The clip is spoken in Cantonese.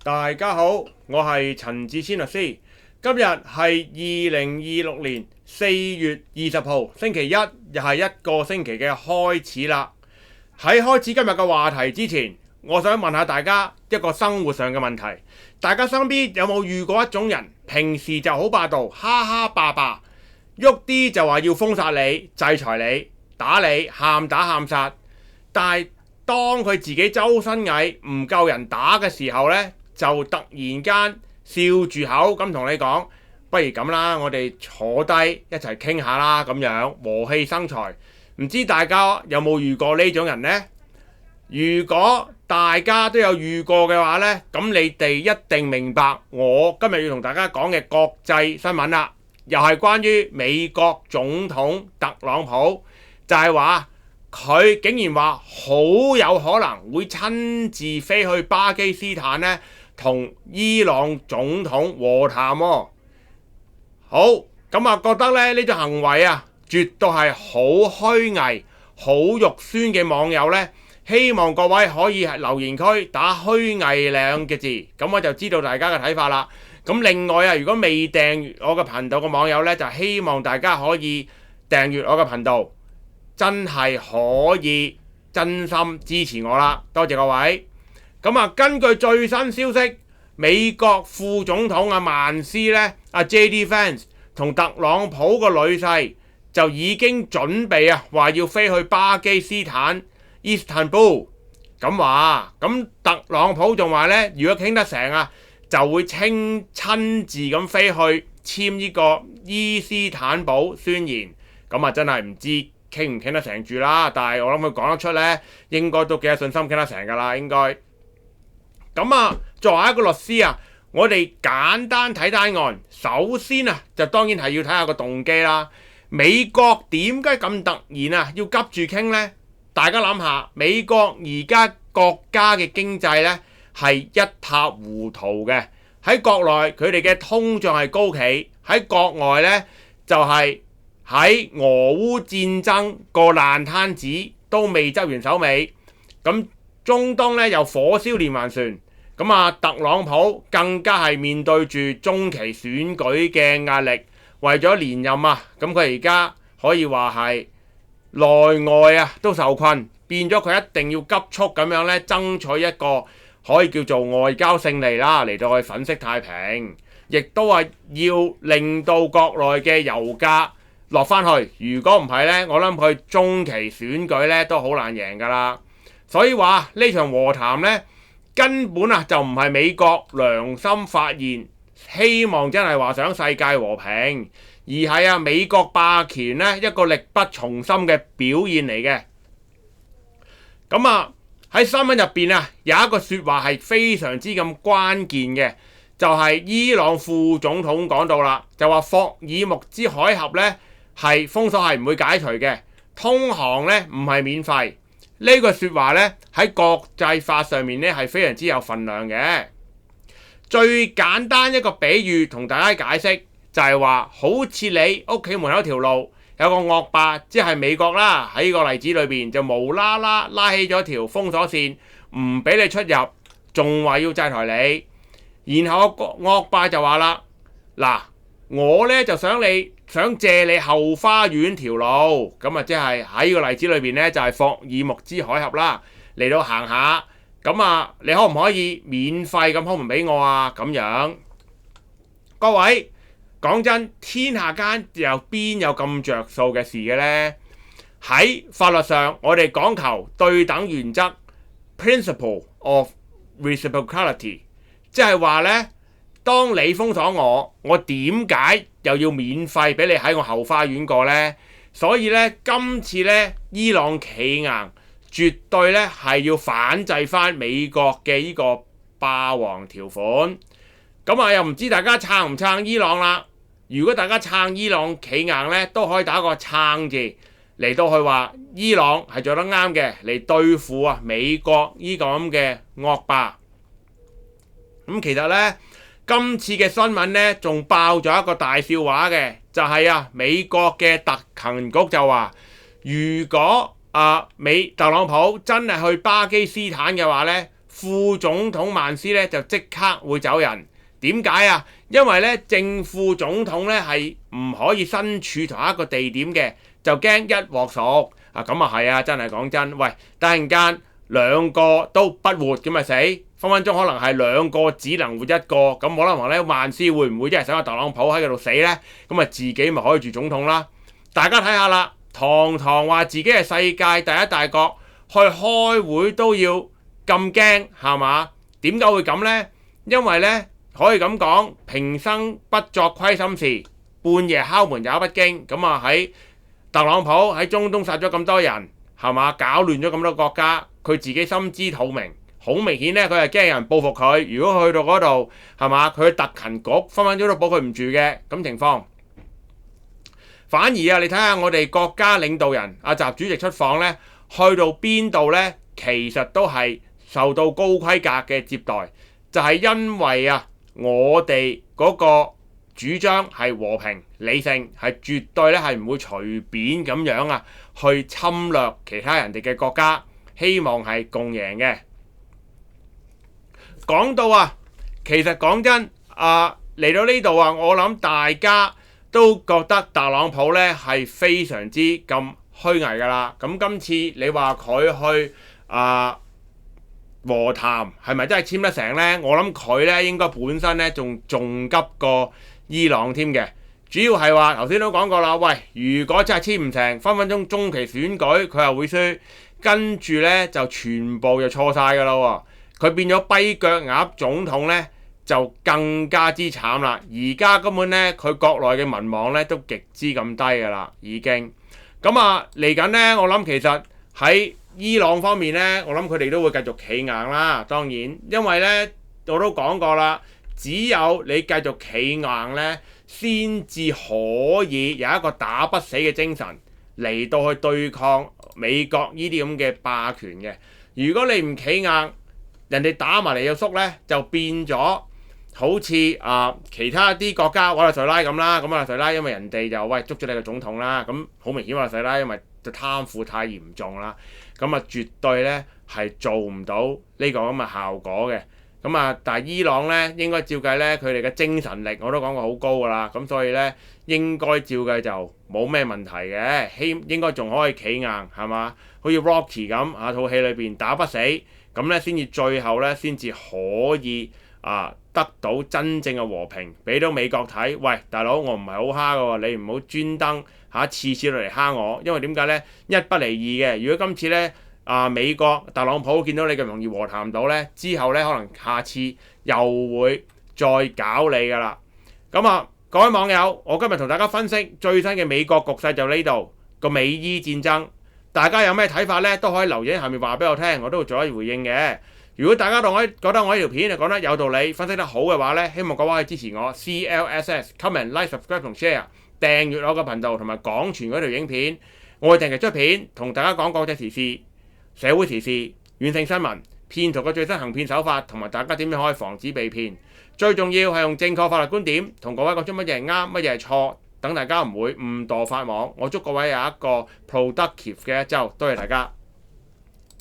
大家好，我係陳志謙律師。今日係2026年4月20號，星期一，又係一個星期嘅開始啦。喺開始今日嘅話題之前，我想問下大家一個生活上嘅問題：大家身邊有冇遇過一種人，平時就好霸道，哈哈霸霸，喐啲就話要封殺你、制裁你、打你、喊打喊殺，但係當佢自己周身蟻唔夠人打嘅時候呢，就突然間笑住口咁同你講，不如咁啦，我哋坐低一齊傾下啦，咁樣和氣生財。唔知大家有冇遇過呢種人呢？如果大家都有遇過嘅話呢，咁你哋一定明白我今日要同大家講嘅國際新聞啦，又係關於美國總統特朗普，就係話佢竟然話好有可能會親自飛去巴基斯坦呢，同伊朗總統和談喎。好，咁啊覺得咧呢種行為啊，絕對係好虛偽、好肉酸嘅網友呢，希望各位可以喺留言區打虛偽兩個字，咁我就知道大家嘅睇法啦。咁另外啊，如果未訂閱我嘅頻道嘅網友呢，就希望大家可以訂閱我嘅頻道，真係可以真心支持我啦，多謝各位。咁啊，根據最新消息，美國副總統曼斯呢，JD Vance 同特朗普個女婿就已經準備話要飛去巴基斯坦 Istanbul。咁話，咁特朗普仲話呢，如果傾得成就會親自咁飛去簽呢個伊斯坦堡宣言。咁真係唔知傾唔傾得成住啦，但係我諗佢講得出呢，應該都幾有信心傾得成㗎啦，應該。咁作為一個律師我哋簡單睇單案，首先就當然係要睇下個動機啦。美國點解咁突然要急住傾呢？大家諗下，美國而家國家嘅經濟呢係一塌糊塗嘅，喺國內佢哋嘅通脹係高企，喺國外呢就係喺俄烏戰爭個爛攤子都未執完手尾，咁中東呢又火燒連環船，咁特朗普更加係面對住中期選舉嘅壓力，為咗連任咁佢而家可以話係內外都受困，變咗佢一定要急速咁樣呢爭取一個可以叫做外交勝利啦，嚟到去粉飾太平，亦都係要令到國內嘅油價落翻去。如果唔係呢，我諗佢中期選舉呢都好難贏㗎啦。所以話呢場和談呢，根本就唔係美國良心發現，希望真係話想世界和平，而係美國霸權呢一個力不從心嘅表現嚟嘅。咁喺新聞入邊有一個説話係非常之咁關鍵嘅，就係伊朗副總統講到啦，就話霍爾木茲海峽呢係封鎖，係唔會解除嘅，通航呢唔係免費。呢句説話呢喺國際法上面呢係非常之有份量嘅。最簡單一個比喻同大家解釋就係話，好似你屋企門口條路有個惡霸，即係美國啦，喺呢個例子裏邊就無啦啦拉起咗條封鎖線，唔俾你出入，仲話要制裁你。然後個惡霸就話啦，嗱，我呢就想借你後花園條路，咁即係喺呢個例子裏邊呢，就係霍爾木茲海峽啦，嚟到行下，咁你可唔可以免費咁開門俾我咁樣？各位講真，天下間又邊有咁着數嘅事嘅呢？喺法律上，我哋講求對等原則 （principle of reciprocity）， 即係話呢，當你封鎖我點解又要免費俾你喺我後花園過呢？所以呢，今次呢，伊朗企硬，絕對呢係要反制翻美國嘅呢個霸王條款。咁又唔知大家撐唔撐伊朗啦？如果大家撐伊朗企硬呢，都可以打個撐字嚟到去話伊朗係做得啱嘅，嚟對付美國呢個咁嘅惡霸。咁其實呢，今次嘅新聞呢，仲爆咗一個大笑話嘅，就係美國嘅特勤局就話，如果特朗普真係去巴基斯坦嘅話呢，副總統曼斯咧就即刻會走人。點解啊？因為咧正副總統咧係唔可以身處同一個地點嘅，就驚一鑊熟啊！咁啊係啊，真係講真，喂，突然間兩個都不活咁咪死，分分鐘可能係兩個只能活一個，咁可能咧曼斯會唔會真係想阿特朗普喺嗰度死呢？咁啊自己咪可以做總統啦！大家睇下啦，堂堂話自己係世界第一大國，去開會都要咁驚係嘛？點解會咁呢？因為呢，可以咁講，平生不作虧心事，半夜敲門也不驚。咁啊喺特朗普喺中東殺咗咁多人係嘛，搞亂咗咁多國家，佢自己心知肚明，好明顯呢，佢係驚人報復佢。如果去到嗰度係嘛，佢特勤局分分鐘都保佢唔住嘅咁情況。反而啊，你睇下我哋國家領導人阿習主席出訪呢，去到邊度呢？其實都係受到高規格嘅接待，就係因為啊，我哋嗰個主張係和平理性，係絕對咧係唔會隨便咁樣啊去侵略其他人哋嘅國家，希望係共贏嘅。講到啊，其實講真嚟到呢度啊，我諗大家都覺得特朗普咧係非常之咁虛偽㗎啦。咁今次你話佢去和談係咪真係簽得成呢？我諗佢咧應該本身咧仲急過伊朗添嘅。主要係話頭先都講過啦，喂，如果真係簽唔成，分分鐘中期選舉佢又會輸，跟住咧就全部就錯晒㗎啦喎。佢變咗跛腳鴨總統咧，就更加之慘啦！而家根本咧，佢國內嘅民望咧都極之咁低㗎啦，已經。咁嚟緊咧，我諗其實喺伊朗方面咧，我諗佢哋都會繼續企硬啦。當然，因為咧我都講過啦，只有你繼續企硬咧，先至可以有一個打不死嘅精神嚟到去對抗美國呢啲咁嘅霸權嘅。如果你唔企硬，人哋打埋嚟又縮咧，就變咗好似其他啲國家委內瑞拉咁啦。咁委內瑞拉因為人哋就喂捉咗你個總統啦，咁好明顯委內瑞拉因為就貪腐太嚴重啦，咁絕對咧係做唔到呢個咁嘅效果嘅。咁但係伊朗咧應該照計咧，佢哋嘅精神力我都講過好高㗎啦，咁所以咧應該照計就冇咩問題嘅，應該仲可以企硬係嘛？好似 Rocky 咁套戲裏邊打不死，咁咧先至最後咧先至可以得到真正嘅和平，俾到美國睇。喂，大佬，我唔係好蝦㗎喎，你唔好專登次次嚟蝦我，因為點解咧？一不離二嘅。如果今次咧美國特朗普見到你咁容易和談到咧，之後咧可能下次又會再搞你㗎啦。咁各位網友，我今日同大家分析最新嘅美國局勢就呢度個美伊戰爭，大家有咩睇法咧？都可以留言喺下面話俾我聽，我都會做一回應嘅。如果大家覺得我呢條片係講得有道理、分析得好嘅話咧，希望各位可以支持我 CLSS comment like subscribe 同 share 訂閱我個頻道同埋廣傳嗰條影片。我會定期出片同大家講國際時事、社會時事、遠程新聞、騙徒嘅最新行騙手法同埋大家點樣可以防止被騙。最重要係用正確法律觀點同各位講出乜嘢係啱，乜嘢係錯，等大家唔會誤墮法網。我祝各位有一個 productive 嘅一週，多謝大家。